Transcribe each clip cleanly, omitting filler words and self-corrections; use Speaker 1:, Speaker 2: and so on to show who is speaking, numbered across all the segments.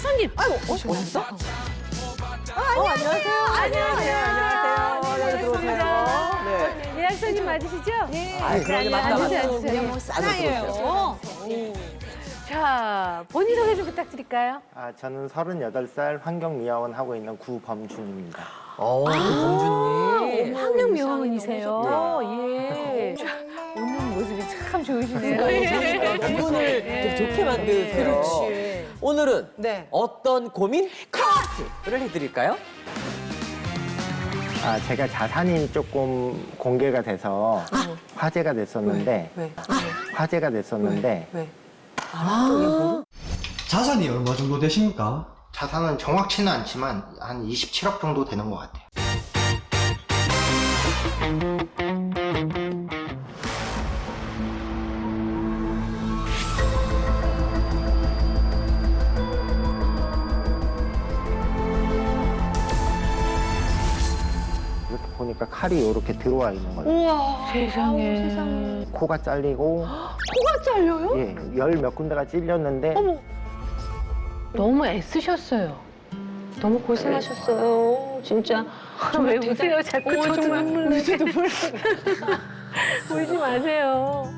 Speaker 1: 상님. 아이고, 오셨어? 안녕하세요. 안녕하세요.
Speaker 2: 들어오세요. 네.
Speaker 1: 예약사님 맞으시죠?
Speaker 2: 아이, 그러게 맞다.
Speaker 1: 앉으세요.
Speaker 3: 뭐 사나이예요.
Speaker 1: 자, 본인 소개 좀 부탁드릴까요?
Speaker 4: 저는 38살 환경미화원 하고 있는 구범준입니다.
Speaker 2: 범준님.
Speaker 1: 환경미화원이세요. 예. 자, 오늘 모습이 참 좋으시네요.
Speaker 2: 기분을 되게 좋게 만드세요.
Speaker 3: 그렇지.
Speaker 2: 오늘은
Speaker 3: 네.
Speaker 2: 어떤 고민 카트를 해드릴까요?
Speaker 4: 제가 자산이 조금 공개가 돼서 화제가 됐었는데,
Speaker 3: 왜?
Speaker 4: 화제가 됐었는데,
Speaker 3: 왜?
Speaker 5: 자산이 얼마 정도 되십니까?
Speaker 4: 자산은 정확치는 않지만 한 27억 정도 되는 것 같아요. 이렇게 보니까 칼이 이렇게 들어와 있는 거예요.
Speaker 1: 우와, 세상에.
Speaker 4: 코가 잘리고,
Speaker 1: 코가 잘려요?
Speaker 4: 예, 열 몇 군데가 찔렸는데,
Speaker 1: 어머. 너무 애쓰셨어요. 너무 고생하셨어요. 진짜. 왜 우세요? 자꾸 저도 눈물 나지도 울지 마세요.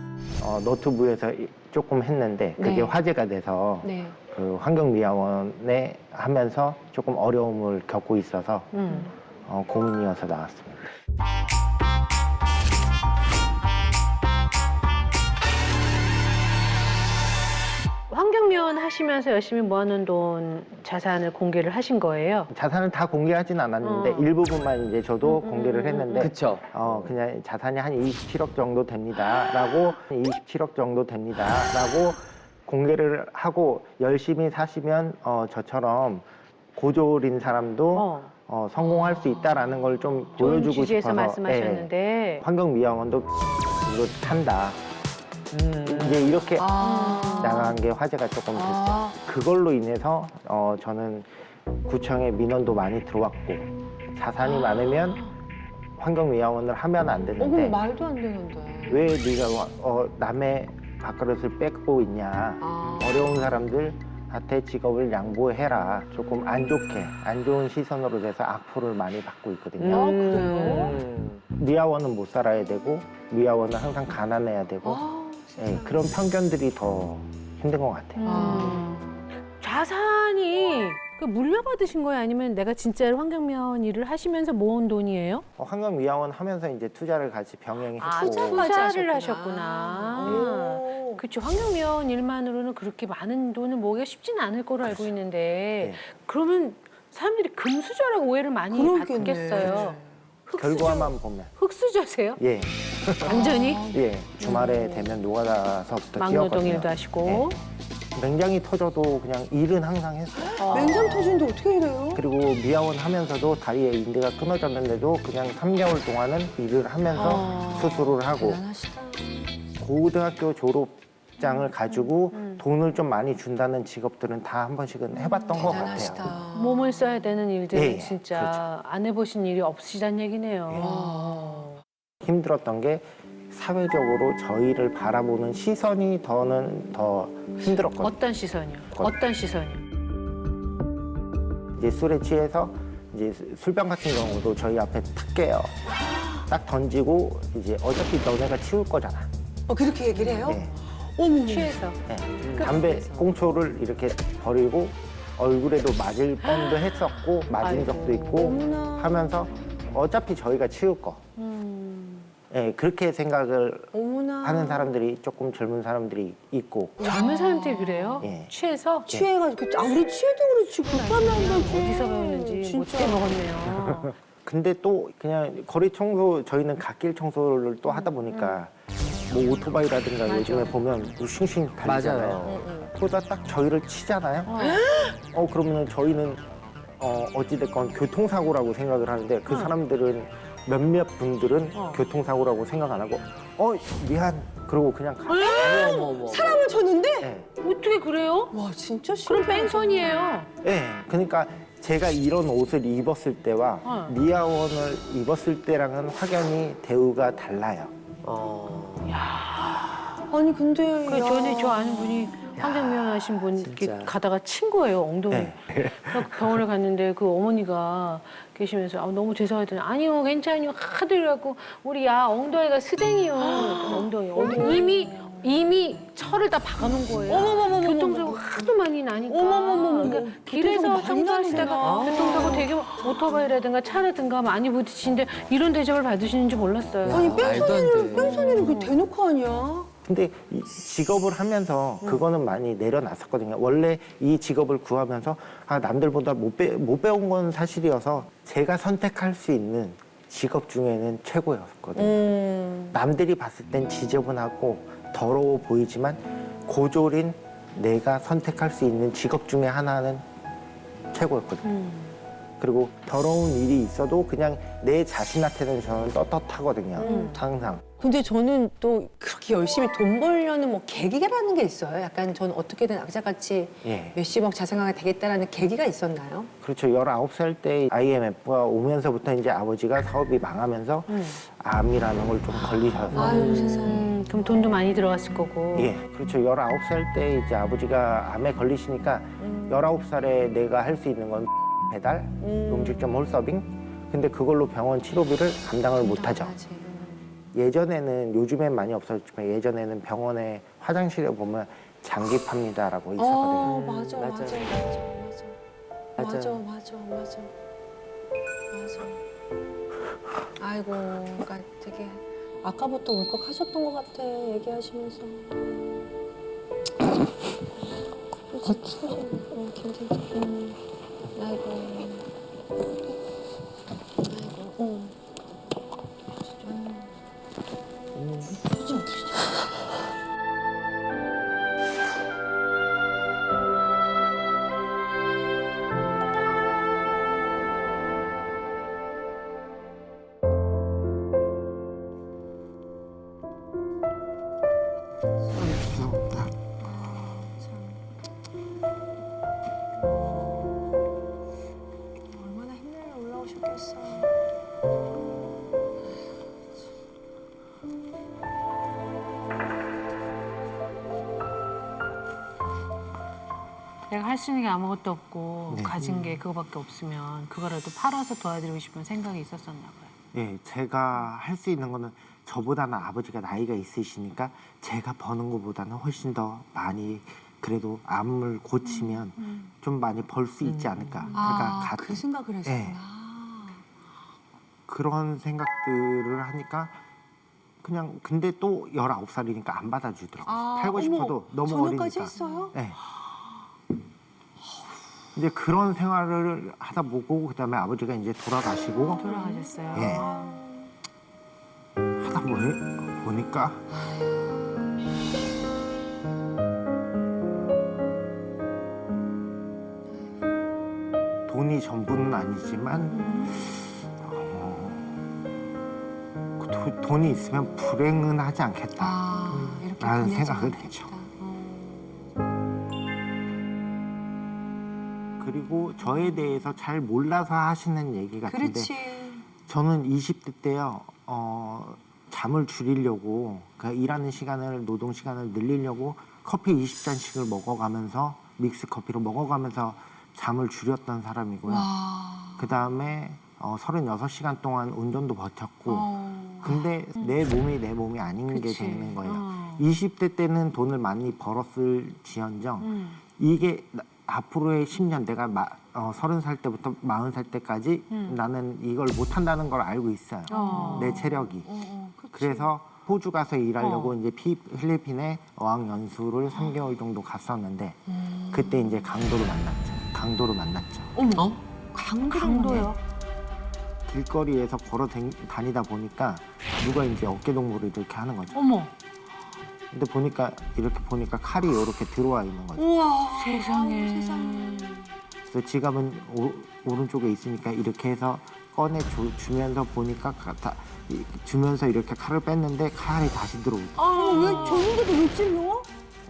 Speaker 4: 노트북에서 조금 했는데, 그게
Speaker 1: 네.
Speaker 4: 화제가 돼서,
Speaker 1: 네.
Speaker 4: 그 환경미화원에 하면서 조금 어려움을 겪고 있어서 고민이어서 나왔습니다.
Speaker 1: 환경미화원 하시면서 열심히 모아놓은 돈, 자산을 공개를 하신 거예요?
Speaker 4: 자산을 다 공개하진 않았는데 일부분만 이제 저도 공개를 했는데
Speaker 2: 그쵸.
Speaker 4: 그냥 자산이 한 27억 정도 됩니다라고 27억 정도 됩니다라고 공개를 하고 열심히 사시면 저처럼 고졸인 사람도 성공할 수 있다라는 걸 좀 보여주고
Speaker 1: 취지에서
Speaker 4: 싶어서
Speaker 1: 말씀하셨는데.
Speaker 4: 환경미화원도 이거 탄다. 이제 이렇게 나간 게 화제가 조금 됐죠. 그걸로 인해서 저는 구청에 민원도 많이 들어왔고 자산이 많으면 환경미화원을 하면 안 되는데
Speaker 3: 말도 안 되는데.
Speaker 4: 왜 네가 남의 밥그릇을 뺏고 있냐. 어려운 사람들한테 직업을 양보해라. 조금 안 좋게, 안 좋은 시선으로 돼서 악플을 많이 받고 있거든요.
Speaker 3: 그래요?
Speaker 4: 미화원은 못 살아야 되고 미화원은 항상 가난해야 되고 예, 그런 편견들이 더 힘든 것 같아요.
Speaker 1: 자산이 물려받으신 거예요? 아니면 내가 진짜로 환경미화원 일을 하시면서 모은 돈이에요?
Speaker 4: 환경미화원 하면서 이제 투자를 같이 병행했고
Speaker 1: 투자를
Speaker 3: 하셨구나.
Speaker 1: 하셨구나. 그렇죠. 환경미화원 일만으로는 그렇게 많은 돈을 모으기가 쉽지는 않을 거로 알고 있는데
Speaker 4: 네.
Speaker 1: 그러면 사람들이 금수저라고 오해를 많이
Speaker 3: 그러겠네.
Speaker 1: 받겠어요.
Speaker 4: 결과만 보면
Speaker 1: 흑수저세요?
Speaker 4: 예,
Speaker 1: 완전히?
Speaker 4: 예 주말에 되면 노가다서부터
Speaker 1: 막노동
Speaker 4: 뛰었거든요.
Speaker 1: 일도 하시고.
Speaker 4: 냉장이 터져도 그냥 일은 항상 했어요.
Speaker 3: 냉장 터지는데 어떻게 이래요?
Speaker 4: 그리고 미화원 하면서도 다리에 인대가 끊어졌는데도 그냥 3개월 동안은 일을 하면서 수술을 하고
Speaker 3: 대단하시다.
Speaker 4: 고등학교 졸업장을 가지고 돈을 좀 많이 준다는 직업들은 다 한 번씩은 해봤던 것 같아요.
Speaker 3: 대단하시다.
Speaker 1: 몸을 써야 되는 일들은
Speaker 4: 예,
Speaker 1: 진짜
Speaker 4: 그렇죠.
Speaker 1: 안 해보신 일이 없으시다는 얘기네요.
Speaker 4: 힘들었던 게 사회적으로 저희를 바라보는 시선이 더 힘들었거든요.
Speaker 1: 어떤 시선이요? 어떤 시선이요?
Speaker 4: 이제 술에 취해서 이제 술병 같은 경우도 저희 앞에 탁 깨요. 딱 던지고 이제 어차피 너네가 치울 거잖아.
Speaker 3: 그렇게 얘기를 해요?
Speaker 4: 네.
Speaker 3: 어머.
Speaker 1: 취해서.
Speaker 4: 네. 담배 꽁초를 이렇게 버리고 얼굴에도 맞을 뻔도 했었고 맞은 적도 있고 하면서 어차피 저희가 치울 거. 네, 그렇게 생각을
Speaker 3: 어머나.
Speaker 4: 하는 사람들이 조금 젊은 사람들이 있고
Speaker 1: 젊은 사람들이 그래요?
Speaker 4: 예.
Speaker 1: 취해서?
Speaker 3: 취해가지고 아무리 취해도 그렇지 못하면 안 되지.
Speaker 1: 어디서 배웠는지 못해 먹었네요.
Speaker 4: 근데 또 그냥 거리 청소 저희는 갓길 청소를 또 하다 보니까 뭐 오토바이라든가 요즘에 보면 슝슝 달리잖아요.
Speaker 2: 맞아요.
Speaker 4: 그러다 딱 저희를 치잖아요. 그러면 저희는 어찌됐건 교통사고라고 생각을 하는데 그 사람들은 몇몇 분들은 교통사고라고 생각 안 하고 미안 그러고 그냥 가.
Speaker 3: 사람을 쳤는데?
Speaker 4: 네.
Speaker 1: 어떻게 그래요?
Speaker 3: 와 진짜
Speaker 1: 그럼
Speaker 3: 신기하다.
Speaker 1: 뺑소니예요.
Speaker 4: 네, 그러니까 제가 이런 옷을 입었을 때와 미화원을 입었을 때랑은 확연히 대우가 달라요.
Speaker 3: 아니 근데
Speaker 1: 그
Speaker 3: 야.
Speaker 1: 전에 저 아는 분이 환경미화 하신 분 이렇게
Speaker 2: 진짜.
Speaker 1: 가다가 친 거예요, 엉덩이.
Speaker 4: 네.
Speaker 1: 그래서 병원에 갔는데 그 어머니가 계시면서 너무 죄송하더니 아니요 괜찮아요 하더라고 우리 야 엉덩이가 스댕이요. 엉덩이 이미 철을 다 박아놓은 거예요.
Speaker 3: 어머머머머머.
Speaker 1: 교통사고 하도 많이 나니까.
Speaker 3: 어머머머머머.
Speaker 1: 그러니까 길에서
Speaker 3: 교통사고 많이
Speaker 1: 청소하시다가
Speaker 3: 나는구나.
Speaker 1: 교통사고 되게 오토바이라든가 차라든가 많이 부딪히는데 이런 대접을 받으시는지 몰랐어요.
Speaker 3: 아니
Speaker 2: 말도 안 돼.
Speaker 3: 뺑소니를 그 대놓고 하냐?
Speaker 4: 근데 이 직업을 하면서 그거는 많이 내려놨었거든요. 원래 이 직업을 구하면서 남들보다 못 배운 건 사실이어서 제가 선택할 수 있는 직업 중에는 최고였거든요. 남들이 봤을 땐 지저분하고 더러워 보이지만 고졸인 내가 선택할 수 있는 직업 중에 하나는 최고였거든요. 그리고 더러운 일이 있어도 그냥 내 자신한테는 저는 떳떳하거든요. 항상.
Speaker 3: 근데 저는 또 그렇게 열심히 돈 벌려는 뭐 계기라는 게 있어요. 약간 저는 어떻게든 악자같이
Speaker 4: 예.
Speaker 3: 몇십억 자생하게 되겠다라는 계기가 있었나요?
Speaker 4: 그렇죠. 19살 때 IMF가 오면서부터 이제 아버지가 사업이 망하면서 암이라는 걸 좀 걸리셔서.
Speaker 3: 아유 세상에.
Speaker 1: 그럼 돈도 많이 들어갔을 거고.
Speaker 4: 예, 그렇죠. 19살 때 이제 아버지가 암에 걸리시니까 19살에 내가 할 수 있는 건 배달, 음식점 홀서빙. 근데 그걸로 병원 치료비를 감당을 못 하죠.
Speaker 3: 당연하지.
Speaker 4: 예전에는 요즘엔 많이 없어졌지만 예전에는 병원에 화장실에 보면 장기 팝니다라고 있었거든요.
Speaker 3: 맞아,
Speaker 2: 맞아요.
Speaker 3: 맞아, 맞아, 맞아,
Speaker 2: 맞아요.
Speaker 3: 맞아, 맞아, 맞아. 아이고, 그러니까 되게 아까부터 울컥하셨던 것 같아 얘기하시면서. 김진, 아이고, 아이고, 얼마나 힘내려 올라오셨겠어.
Speaker 1: 내가 할 수 있는 게 아무것도 없고
Speaker 4: 네.
Speaker 1: 가진 게 그거밖에 없으면 그거라도 팔아서 도와드리고 싶은 생각이 있었었나 봐요.
Speaker 4: 예, 제가 할 수 있는 거는 저보다는 아버지가 나이가 있으시니까 제가 버는 것보다는 훨씬 더 많이 그래도 암을 고치면 좀 많이 벌 수 있지 않을까. 그러니까
Speaker 3: 그 생각을 했었구나.
Speaker 4: 그런 생각들을 하니까 그냥 근데 또 19살이니까 안 받아주더라고요. 팔고 싶어도 너무
Speaker 3: 전화까지
Speaker 4: 어리니까.
Speaker 3: 했어요?
Speaker 4: 네. 이제 그런 생활을 하다 보고 그다음에 아버지가 이제 돌아가시고
Speaker 1: 돌아가셨어요.
Speaker 4: 예. 하다 보니까 돈이 전부는 아니지만 돈이 있으면 불행은 하지 않겠다.
Speaker 3: 이렇게
Speaker 4: 라는
Speaker 3: 보내지
Speaker 4: 생각을
Speaker 3: 않겠다.
Speaker 4: 했죠. 그리고 저에 대해서 잘 몰라서 하시는 얘기 같은데
Speaker 3: 그렇지.
Speaker 4: 저는 20대 때요 잠을 줄이려고 일하는 시간을 노동 시간을 늘리려고 커피 20잔씩을 먹어가면서 믹스 커피로 먹어가면서 잠을 줄였던 사람이고요. 그 다음에 36시간 동안 운전도 버텼고 근데 내 몸이 아닌 게
Speaker 1: 그치.
Speaker 4: 되는 거예요. 20대 때는 돈을 많이 벌었을 지언정 이게 앞으로의 10년 내가 30살 때부터 40살 때까지 나는 이걸 못한다는 걸 알고 있어요. 내 체력이. 그래서 호주 가서 일하려고 이제 필리핀에 어학연수를 3개월 정도 갔었는데 그때 이제 강도를 만났죠.
Speaker 3: 어머.
Speaker 1: 강도요?
Speaker 4: 길거리에서 걸어 다니다 보니까 누가 이제 어깨동무를 이렇게 하는 거죠.
Speaker 1: 어머.
Speaker 4: 근데 이렇게 보니까 칼이 이렇게 들어와 있는 거죠.
Speaker 3: 우와.
Speaker 1: 세상에.
Speaker 4: 그래서 지갑은 오른쪽에 있으니까 이렇게 해서 꺼내 주면서 보니까 주면서 이렇게 칼을 뺐는데 칼이 다시 들어오고.
Speaker 3: 왜 저런데도 왜 찔러?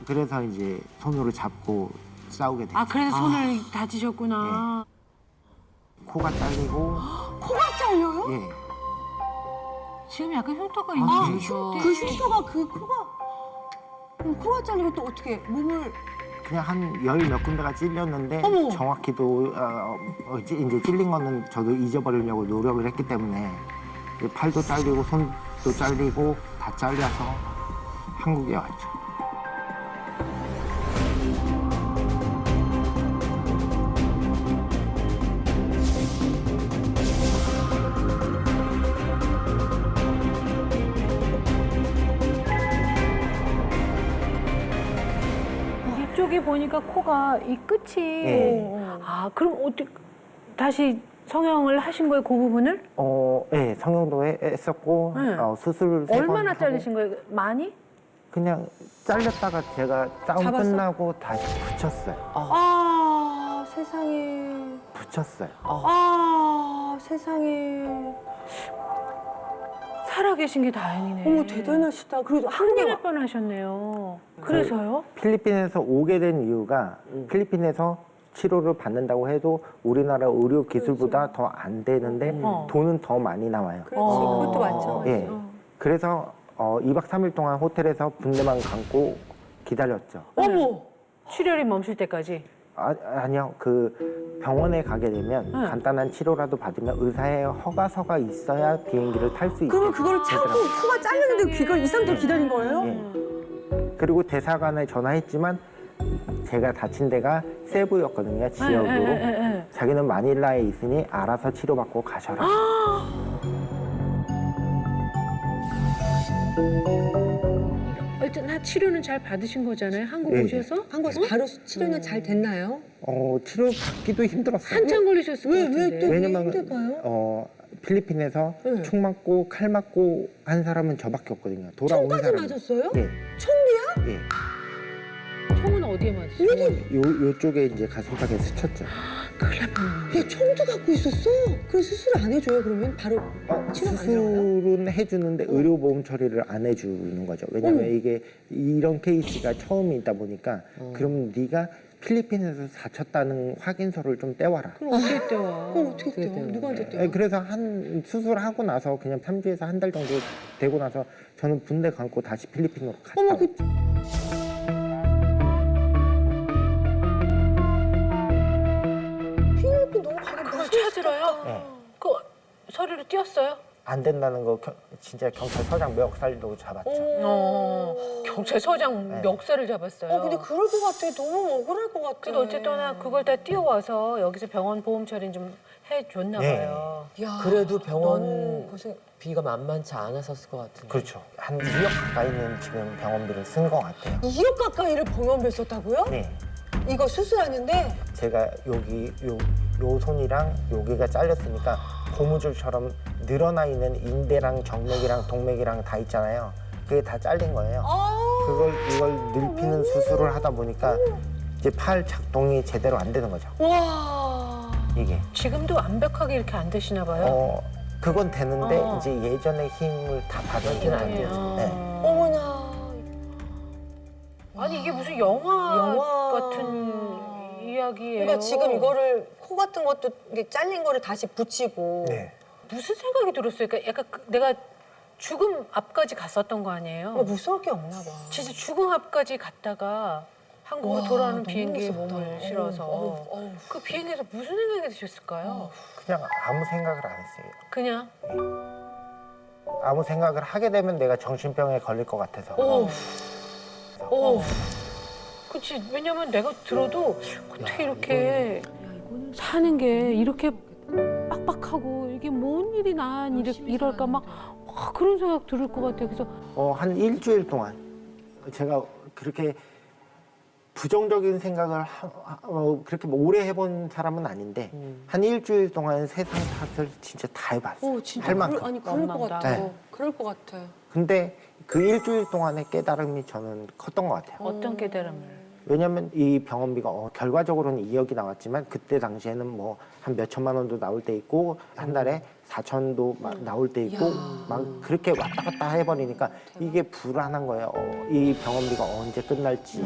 Speaker 4: 그래서 이제 손으로 잡고 싸우게 됐죠.
Speaker 1: 그래서 손을 다치셨구나.
Speaker 4: 코가 잘리고.
Speaker 3: 코가 잘려요?
Speaker 4: 예.
Speaker 1: 지금 약간 흉터가
Speaker 3: 아,
Speaker 1: 있는 거죠.
Speaker 3: 그 흉터가 그 코가. 코가 잘리고 또 어떻게 몸을
Speaker 4: 그냥 한 열 몇 군데가 찔렸는데
Speaker 3: 어머.
Speaker 4: 정확히도 이제 찔린 거는 저도 잊어버리려고 노력을 했기 때문에 팔도 잘리고 손도 잘리고 다 잘려서 한국에 왔죠.
Speaker 1: 이쪽에 보니까 코가 이 끝이
Speaker 4: 네.
Speaker 1: 아 그럼 어떻게 다시 성형을 하신 거예요 그 부분을?
Speaker 4: 네, 성형도 했었고
Speaker 1: 네.
Speaker 4: 수술 3번
Speaker 1: 얼마나
Speaker 4: 하고
Speaker 1: 자르신 거예요? 많이?
Speaker 4: 그냥 잘렸다가 제가 싸움
Speaker 3: 잡았어?
Speaker 4: 끝나고 다시 붙였어요.
Speaker 3: 아 세상에
Speaker 4: 붙였어요.
Speaker 3: 아 세상에
Speaker 1: 살아 계신 게 다행이네.
Speaker 3: 어머 대단하시다. 그래도 한국에
Speaker 1: 큰일 날 뻔하셨네요. 그래서요?
Speaker 4: 필리핀에서 오게 된 이유가 필리핀에서 치료를 받는다고 해도 우리나라 의료 기술보다 더 안 되는데
Speaker 1: 어.
Speaker 4: 돈은 더 많이 나와요.
Speaker 3: 그렇지 그것도 맞죠.
Speaker 4: 예. 그래서 2박 3일 동안 호텔에서 붕대만 감고 기다렸죠.
Speaker 3: 어머
Speaker 1: 출혈이 멈출 때까지.
Speaker 4: 아니요. 그 병원에 가게 되면 간단한 치료라도 받으면 의사의 허가서가 있어야 비행기를 탈 수 있어요.
Speaker 3: 그러면 그걸 참고 코가 잘렸는데 귀가 이 상태로 기다린 거예요?
Speaker 4: 예. 그리고 대사관에 전화했지만 제가 다친 데가 세부였거든요. 지역으로. 자기는 마닐라에 있으니 알아서 치료받고 가셔라.
Speaker 1: 일단 치료는 잘 받으신 거잖아요. 한국
Speaker 4: 네.
Speaker 1: 오셔서?
Speaker 3: 한국에서 바로 치료는 잘 됐나요?
Speaker 4: 치료 받기도 힘들었어요.
Speaker 1: 한참 걸리셨을 것 같은데.
Speaker 3: 또
Speaker 4: 왜냐면
Speaker 3: 힘들까요?
Speaker 4: 필리핀에서
Speaker 3: 네.
Speaker 4: 총 맞고 칼 맞고 한 사람은 저밖에 없거든요. 돌아오는
Speaker 3: 총까지
Speaker 4: 사람.
Speaker 3: 맞았어요?
Speaker 4: 네.
Speaker 3: 총이야?
Speaker 4: 예.
Speaker 1: 총은 어디에 맞으셨어요?
Speaker 4: 요쪽에 이제 가슴팍에 스쳤죠.
Speaker 1: 큰일 날 뻔했네.
Speaker 3: 야 총도 갖고 있었어? 그럼 수술 안 해줘요 그러면? 바로 치료 안 들어가요?
Speaker 4: 수술은 해주는데 의료보험 처리를 안 해주는 거죠. 왜냐면 이게 이런 케이스가 처음이다 보니까 그럼 네가 필리핀에서 다쳤다는 확인서를 좀 떼와라.
Speaker 1: 그럼 어떻게 떼와?
Speaker 3: 그럼 어떻게 떼요? 누구한테 떼요?
Speaker 4: 그래서 한 수술하고 나서 그냥 3주에서 한 달 정도 되고 나서 저는 붕대 감고 다시 필리핀으로 갔다.
Speaker 3: 어머 그 필리핀 너무 가기
Speaker 1: 그걸
Speaker 3: 무서웠겠다.
Speaker 1: 찾으러요?
Speaker 4: 네.
Speaker 1: 그 서류를 띄었어요?
Speaker 4: 안 된다는 거 진짜 경찰서장 멱살도 잡았죠.
Speaker 1: 경찰서장
Speaker 4: 네.
Speaker 1: 멱살을 잡았어요.
Speaker 3: 근데 그럴 것 같아. 너무 억울할 것 같아.
Speaker 1: 근데 어쨌든 그걸 다 띄워와서 여기서 병원 보험 처리는 좀 해줬나
Speaker 4: 네.
Speaker 1: 봐요.
Speaker 3: 야,
Speaker 2: 그래도 병원
Speaker 3: 너무 고생.
Speaker 2: 비가 만만치 않았었을 것 같은데.
Speaker 4: 그렇죠. 한 2억 가까이는 지금 병원비를 쓴 것 같아요.
Speaker 3: 2억 가까이를 병원비를 썼다고요?
Speaker 4: 네.
Speaker 3: 이거 수술하는데
Speaker 4: 제가 여기 요 손이랑 여기가 잘렸으니까 고무줄처럼 늘어나 있는 인대랑 정맥이랑 동맥이랑 다 있잖아요. 그게 다 잘린 거예요. 이걸 늙히는 수술을 하다 보니까 이제 팔 작동이 제대로 안 되는 거죠.
Speaker 3: 와.
Speaker 4: 이게.
Speaker 1: 지금도 완벽하게 이렇게 안 되시나 봐요.
Speaker 4: 그건 되는데
Speaker 1: 어.
Speaker 4: 이제 예전의 힘을 다 받아주는 안 되죠. 네.
Speaker 3: 어머나.
Speaker 1: 아니 이게 무슨 영화,
Speaker 3: 영화.
Speaker 1: 같은 이야기예요.
Speaker 3: 그러니까 지금 이거를 코 같은 것도 이게 잘린 거를 다시 붙이고.
Speaker 4: 네.
Speaker 1: 무슨 생각이 들었어요? 그러니까 약간 내가 죽음 앞까지 갔었던 거 아니에요?
Speaker 3: 무서울 게 없나 봐.
Speaker 1: 진짜 죽음 앞까지 갔다가 한국으로
Speaker 3: 와,
Speaker 1: 돌아오는
Speaker 3: 너무
Speaker 1: 비행기에
Speaker 3: 무섭다.
Speaker 1: 몸을 실어서
Speaker 3: 어우.
Speaker 1: 그 비행기에서 무슨 생각이 드셨을까요?
Speaker 4: 그냥 아무 생각을 안 했어요.
Speaker 1: 그냥
Speaker 4: 아무 생각을 하게 되면 내가 정신병에 걸릴 것 같아서.
Speaker 1: 그치 왜냐면 내가 들어도 어떻게 이렇게 사는 게 이렇게 빡빡하고 이게 뭔 일이 난 이럴까 막 그런 생각 들을 것 같아요. 그래서
Speaker 4: 한 일주일 동안 제가 그렇게 부정적인 생각을 그렇게 오래 해본 사람은 아닌데 한 일주일 동안 세상 탓을 진짜 다 해봤어요.
Speaker 3: 진짜
Speaker 4: 할 만큼.
Speaker 3: 아니 그럴 것
Speaker 1: 원망다.
Speaker 3: 같아.
Speaker 4: 네.
Speaker 3: 그럴 것 같아.
Speaker 4: 근데 그 일주일 동안의 깨달음이 저는 컸던 것 같아요.
Speaker 1: 어떤 깨달음을?
Speaker 4: 왜냐면 이 병원비가 결과적으로는 2억이 나왔지만 그때 당시에는 뭐 한 몇 천만 원도 나올 때 있고 한 달에 4천도 나올 때 있고 막 그렇게 왔다 갔다 해버리니까 이게 불안한 거예요. 이 병원비가 언제 끝날지.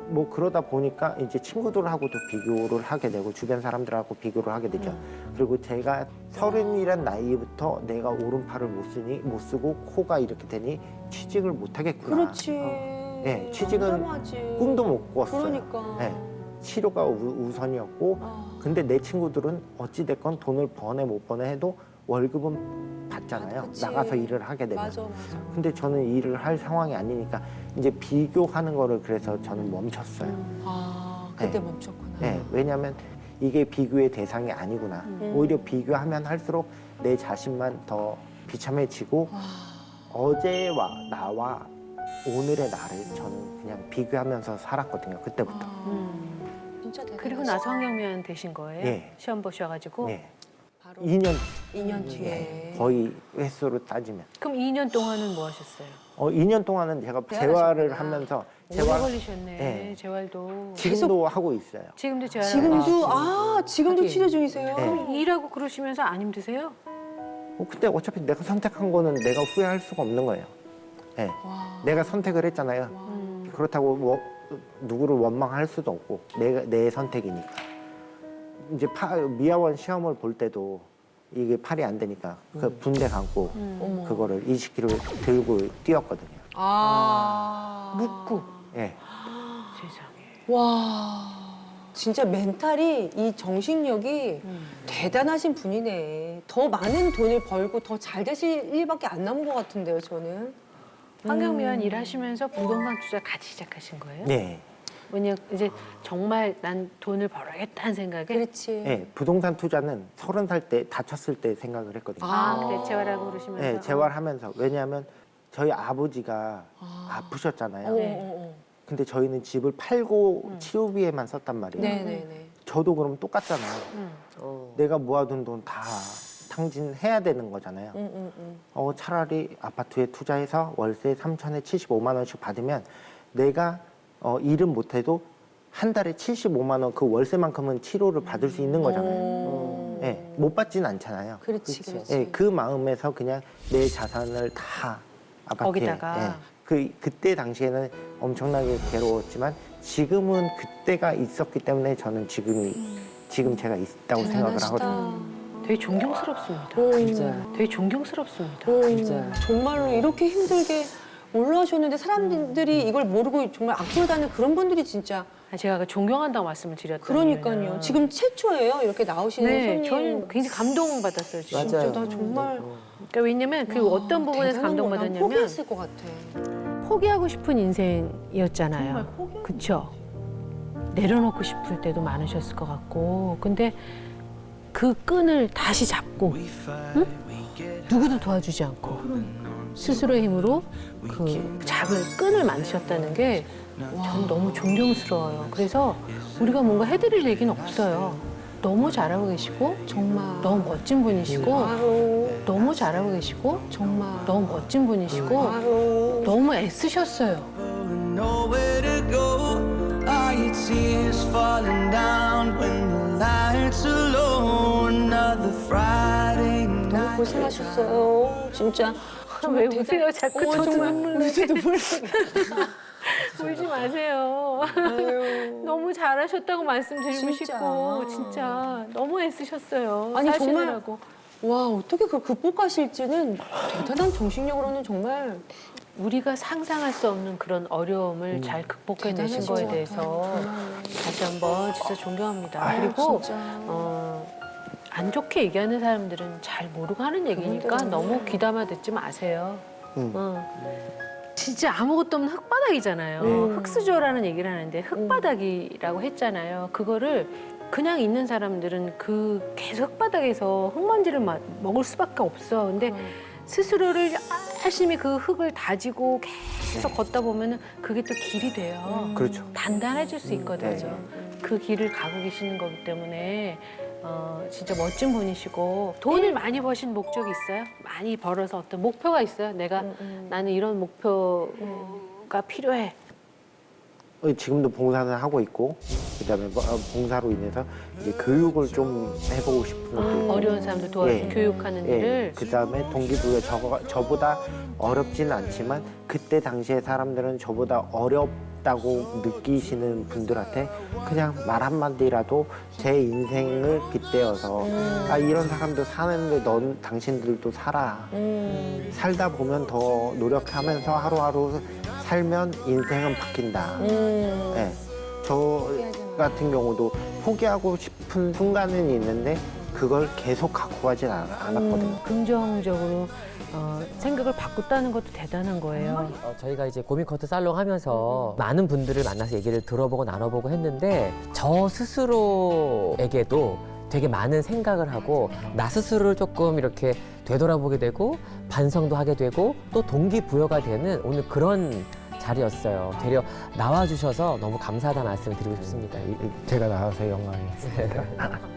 Speaker 4: 뭐 뭐 그러다 보니까 이제 친구들하고도 비교를 하게 되고 주변 사람들하고 비교를 하게 되죠. 그리고 제가 30이란 나이부터 내가 오른팔을 못 쓰고 코가 이렇게 되니 취직을 못 하겠구나.
Speaker 3: 그렇지.
Speaker 4: 네, 취직은
Speaker 3: 깜깜하지.
Speaker 4: 꿈도 못 꿨어요.
Speaker 3: 그러니까.
Speaker 4: 네, 치료가 우선이었고 근데 내 친구들은 어찌됐건 돈을 버네 못 버네 해도 월급은 받잖아요.
Speaker 3: 그치.
Speaker 4: 나가서 일을 하게 되면.
Speaker 3: 맞아, 맞아.
Speaker 4: 근데 저는 일을 할 상황이 아니니까 이제 비교하는 거를 그래서 저는 멈췄어요.
Speaker 3: 아, 그때
Speaker 4: 네.
Speaker 3: 멈췄구나.
Speaker 4: 네, 왜냐하면 이게 비교의 대상이 아니구나. 오히려 비교하면 할수록 내 자신만 더 비참해지고 어제와 나와 오늘의 나를 저는 그냥 비교하면서 살았거든요. 그때부터.
Speaker 3: 진짜 대단하시다.
Speaker 1: 그리고 나서 황경미원 되신 거예요?
Speaker 4: 예.
Speaker 1: 시험 보셔가지고.
Speaker 4: 네,
Speaker 3: 바로
Speaker 4: 2년
Speaker 3: 2년 뒤에.
Speaker 4: 거의 횟수로 따지면.
Speaker 1: 그럼 2년 동안은 뭐 하셨어요?
Speaker 4: 2년 동안은 제가
Speaker 3: 대단하셨구나.
Speaker 4: 재활을 하면서
Speaker 1: 오래 걸리셨네.
Speaker 4: 네.
Speaker 1: 재활도.
Speaker 4: 지금도 하고 있어요.
Speaker 1: 지금도 재활.
Speaker 3: 지금도
Speaker 1: 하긴.
Speaker 3: 치료 중이세요?
Speaker 4: 네.
Speaker 1: 일하고 그러시면서 안 힘드세요?
Speaker 4: 근데 어차피 내가 선택한 거는 내가 후회할 수가 없는 거예요. 네.
Speaker 3: 와.
Speaker 4: 내가 선택을 했잖아요. 그렇다고 뭐 누구를 원망할 수도 없고 내 선택이니까. 이제 미아원 시험을 볼 때도 이게 팔이 안 되니까 그 분대 감고
Speaker 3: 어머.
Speaker 4: 그거를 20kg 들고 뛰었거든요.
Speaker 1: 묶고.
Speaker 4: 예.
Speaker 1: 세상에.
Speaker 3: 와. 진짜 멘탈이 이 정신력이 대단하신 분이네. 더 많은 돈을 벌고 더 잘 되실 일밖에 안 남은 것 같은데요, 저는.
Speaker 1: 황경미원 일하시면서 부동산 투자 같이 시작하신 거예요?
Speaker 4: 네.
Speaker 1: 왜냐 이제 정말 난 돈을 벌어야겠다는 생각에.
Speaker 3: 그렇지.
Speaker 4: 네. 부동산 투자는 30살 때 다쳤을 때 생각을 했거든요.
Speaker 1: 그래 재활하고 그러시면서.
Speaker 4: 네, 재활하면서. 왜냐하면 저희 아버지가 아프셨잖아요.
Speaker 3: 네.
Speaker 4: 근데 저희는 집을 팔고 치료비에만 썼단 말이에요.
Speaker 3: 네네네.
Speaker 4: 저도 그럼 똑같잖아요.
Speaker 1: 응.
Speaker 4: 내가 모아둔 돈 다 탕진해야 되는 거잖아요. 차라리 아파트에 투자해서 월세 3천에 75만 원씩 받으면 내가 일은 못해도 한 달에 75만 원 그 월세만큼은 치료를 받을 수 있는 거잖아요. 네, 못 받진 않잖아요.
Speaker 3: 그렇지, 그렇지.
Speaker 4: 네, 그 마음에서 그냥 내 자산을 다 아파트에.
Speaker 1: 거기다가.
Speaker 4: 그때 당시에는 엄청나게 괴로웠지만 지금은 그때가 있었기 때문에 저는 지금 제가 있다고 생각을 하거든요.
Speaker 1: 되게 존경스럽습니다. 되게 존경스럽습니다.
Speaker 3: 정말로 이렇게 힘들게 올라오셨는데 사람들이 이걸 모르고 정말 앞으로 가는 그런 분들이 진짜
Speaker 1: 제가 존경한다고 말씀을 드렸더니.
Speaker 3: 그러니까요. 지금 최초예요. 이렇게 나오시는
Speaker 1: 네,
Speaker 3: 손님.
Speaker 1: 저는 굉장히 감동받았어요. 진짜.
Speaker 3: 진짜 나 정말
Speaker 1: 그러니까 왜냐면 그 어떤 부분에서
Speaker 3: 대단한 거, 난
Speaker 1: 감동받았냐면
Speaker 3: 포기했을 것 같아.
Speaker 1: 포기하고 싶은 인생이었잖아요. 그렇죠. 내려놓고 싶을 때도 많으셨을 것 같고, 근데 그 끈을 다시 잡고, 응? 누구도 도와주지 않고 스스로의 힘으로 그 잡을 끈을 만드셨다는 게 저는 너무 존경스러워요. 그래서 우리가 뭔가 해드릴 얘기는 없어요. 너무 잘하고 계시고,
Speaker 3: 정말.
Speaker 1: 너무 멋진 분이시고,
Speaker 3: 아유,
Speaker 1: 너무 잘하고 계시고,
Speaker 3: 정말.
Speaker 1: 너무 멋진 분이시고,
Speaker 3: 아유.
Speaker 1: 너무 애쓰셨어요.
Speaker 6: Nowhere to go. Are your tears falling down when the lights are low? Another Friday
Speaker 3: 너무
Speaker 6: night.
Speaker 3: 고생하셨어요. 진짜.
Speaker 1: 왜 우세요? 자꾸
Speaker 3: 어,
Speaker 1: 저도
Speaker 3: 정말
Speaker 1: 눈물
Speaker 3: 울지 눈물
Speaker 1: 울지 마세요.
Speaker 3: 아유.
Speaker 1: 너무 잘하셨다고 말씀드리고
Speaker 3: 진짜.
Speaker 1: 싶고 진짜 너무 애쓰셨어요.
Speaker 3: 아니,
Speaker 1: 사시느라고.
Speaker 3: 와, 어떻게 그걸 극복하실지는 대단한 정신력으로는 정말
Speaker 1: 우리가 상상할 수 없는 그런 어려움을 잘 극복해내신
Speaker 3: 대단하신
Speaker 1: 거에
Speaker 3: 것
Speaker 1: 대해서
Speaker 3: 같아요. 정말.
Speaker 1: 다시 한번 진짜 존경합니다.
Speaker 3: 아유,
Speaker 1: 그리고
Speaker 3: 진짜.
Speaker 1: 안 좋게 얘기하는 사람들은 잘 모르고 하는 얘기니까
Speaker 3: 그러니까요.
Speaker 1: 너무 귀담아 듣지 마세요.
Speaker 4: 음.
Speaker 1: 진짜 아무것도 없는 흙바닥이잖아요. 흙수저라는 얘기를 하는데 흙바닥이라고 했잖아요. 그거를 그냥 있는 사람들은 그 계속 흙바닥에서 흙먼지를 먹을 수밖에 없어. 근데 스스로를 열심히 그 흙을 다지고 계속 걷다 보면은 그게 또 길이 돼요.
Speaker 4: 그렇죠.
Speaker 1: 단단해질 수 있거든요. 그 길을 가고 계시는 거기 때문에 진짜 멋진 분이시고 돈을 많이 버신 목적이 있어요? 많이 벌어서 어떤 목표가 있어요? 내가 나는 이런 목표가 필요해.
Speaker 4: 지금도 봉사는 하고 있고 그다음에 봉사로 인해서 이제 교육을 좀 해보고 싶은 것도 있고
Speaker 1: 어려운 사람들 도와주는
Speaker 4: 예.
Speaker 1: 교육하는 일을.
Speaker 4: 그다음에 동기부여 저보다 어렵지는 않지만 그때 당시에 사람들은 저보다 있다고 느끼시는 분들한테 그냥 말 한마디라도 제 인생을 빗대어서 아 이런 사람도 사는데 당신들도 살아. 살다 보면 더 노력하면서 하루하루 살면 인생은 바뀐다. 네. 저 같은 경우도 포기하고 싶은 순간은 있는데 그걸 계속 갖고 가진 않았거든요.
Speaker 1: 긍정적으로 생각을 바꿨다는 것도 대단한 거예요.
Speaker 7: 저희가 이제 고민 커트 살롱 하면서 많은 분들을 만나서 얘기를 들어보고 나눠보고 했는데 저 스스로에게도 되게 많은 생각을 하고 나 스스로를 조금 이렇게 되돌아보게 되고 반성도 하게 되고 또 동기부여가 되는 오늘 그런 자리였어요. 되려 나와주셔서 너무 감사하다는 말씀을 드리고 싶습니다.
Speaker 4: 제가 나와서 영광이었습니다.